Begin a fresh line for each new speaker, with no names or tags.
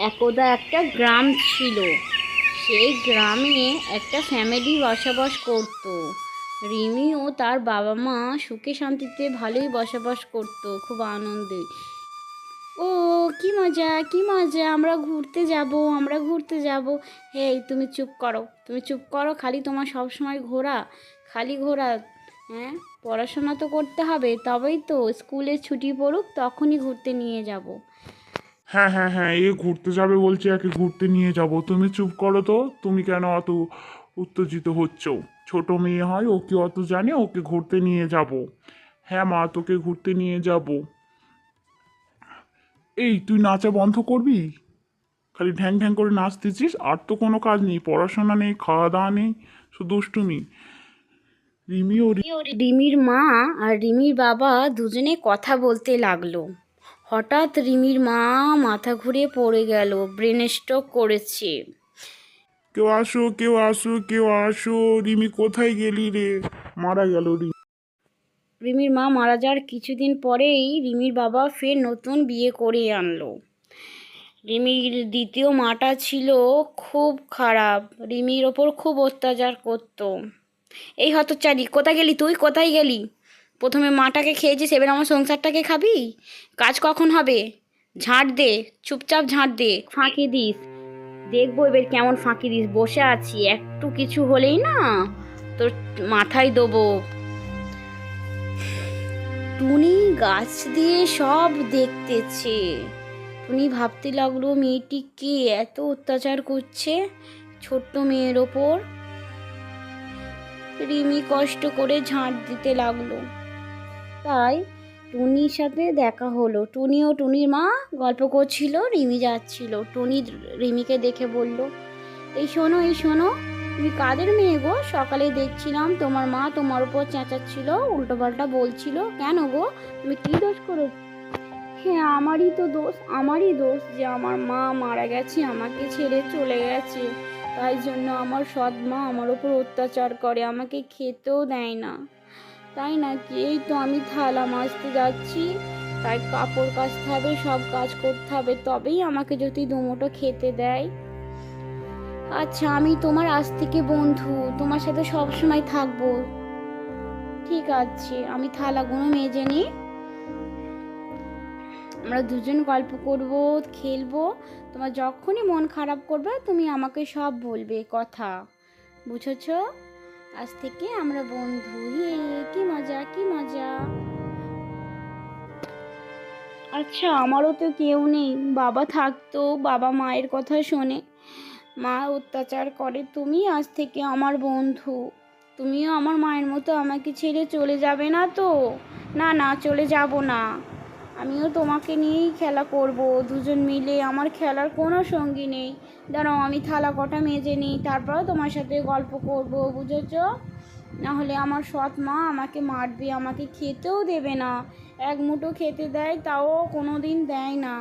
একদা একটা গ্রাম ছিল। সেই গ্রামে একটা ফ্যামিলি বসবাস করত। রিমি ও তার বাবা মা সুখে শান্তিতে ভালোই বসবাস করত, খুব আনন্দে। ও, কি মজা কি মজা, আমরা ঘুরতে যাব, আমরা ঘুরতে যাব। হেই, তুমি চুপ করো, তুমি চুপ করো, খালি তোমার সব সময় ঘোরা, খালি ঘোরা। হ্যাঁ, পড়াশোনা তো করতে হবে, তবেই তো স্কুলে ছুটি পড়ুক তখনই ঘুরতে নিয়ে যাব।
হ্যাঁ হ্যাঁ হ্যাঁ, এ ঘুরতে যাবে বলছে, একে ঘুরতে নিয়ে যাব। তুমি চুপ করো তো, তুমি কেন অত উত্তেজিত হচ্ছ? ছোট মেয়ে হয়, ও কি অত জানে? ওকে ঘুরতে নিয়ে যাব। হ্যাঁ মা, তোকে ঘুরতে নিয়ে যাব। এই, তুই নাচা বন্ধ করবি? খালি ঢ্যাং ঢ্যাং করে নাচতেছিস, আর তো কোনো কাজ নেই, পড়াশোনা নেই, খাওয়া দাওয়া নেই, শুধু দুষ্টুমি। রিমিও
রিমির মা আর রিমির বাবা দুজনে কথা বলতে লাগলো। হঠাৎ রিমির মা মাথা ঘুরে পড়ে গেল, ব্রেন স্ট্রোক করেছে।
কেউ আসো, কেউ আসো, কেউ আসো। রিমি কোথায় গেলি রে? মারা গেল রিমি।
রিমির মা মারা যাওয়ার কিছুদিন পরেই রিমির বাবা ফের নতুন বিয়ে করে আনলো। রিমির দ্বিতীয় মাটা ছিল খুব খারাপ, রিমির ওপর খুব অত্যাচার করতো। এই হতচারী, কোথায় গেলি তুই, কোথায় গেলি? প্রথমে মাটাকে খেয়েছিস, এবার আমার সংসারটাকে খাবি? কাজ কখন হবে? ঝাঁট দে, চুপচাপ ঝাঁট দে, ফাঁকি দিস। দেখবো এবার কেমন ফাঁকি দিস, বসে আছি, একটু কিছু হলেই না তোর মাথায় দেবো। টুনি গাছ দিয়ে সব দেখতেছে। টুনি ভাবতে লাগলো, মেয়েটি কে এত অত্যাচার করছে ছোট্ট মেয়ের ওপর। রিমি কষ্ট করে ঝাঁট দিতে লাগলো। তাই টুনির সাথে দেখা হলো। টুনি ও টুনির মা গল্প করছিল, রিমি যাচ্ছিল। টুনি রিমিকে দেখে বলল, এই শোনো, এই শোনো, তুমি কাদের মেয়ে গো? সকালে দেখছিলাম তোমার মা তোমার উপর চেঁচাচ্ছিল, উল্টোপাল্টা বলছিল। কেন গো, তুমি কি দোষ করো? হ্যাঁ, আমারই তো দোষ, আমারই দোষ যে আমার মা মারা গেছে, আমাকে ছেড়ে চলে গেছে। তাই জন্য আমার সৎ মা আমার উপর অত্যাচার করে, আমাকে খেতেও দেয় না। তাই নাকি? এই তো আমি থালা মাজতে যাচ্ছি, তাই কাপড় কাচতে হবে, সব কাজ করতে হবে, তবেই আমাকে যদি দুমুঠো খেতে দেয়। আচ্ছা, আমি তোমার আজ থেকে বন্ধু, তোমার সাথে সব সময় থাকবো। ঠিক আছে, আমি থালাগুলো মেজে নিই, আমরা দুজন গল্প করব, খেলবো। তোমার যখনই মন খারাপ করবে তুমি আমাকে সব বলবে কথা, বুঝেছো? আজ থেকে আমরা বন্ধু। ইয়ে, কি মজা কি মজা। আচ্ছা, আমারও তো কেউ নেই, বাবা থাকতো, বাবা মায়ের কথা শোনে, মা অত্যাচার করে। তুমি আজ থেকে আমার বন্ধু, তুমিও আমার মায়ের মতো আমাকে ছেড়ে চলে যাবে না তো? না না, চলে যাব না, আমিও তোমাকে নিয়েই খেলা করব, দুজন মিলে, আমার খেলার কোনো সঙ্গী নেই। দাঁড়াও, আমি থালা কটা মেজে নিই, তারপর তোমার সাথে গল্প করব, বুঝেছো? না হলে আমার সৎ মা আমাকে মারবে, আমাকে খেতেও দেবে না। এক মুঠো খেতে দেয়, তাও কোনো দিন দেয় না।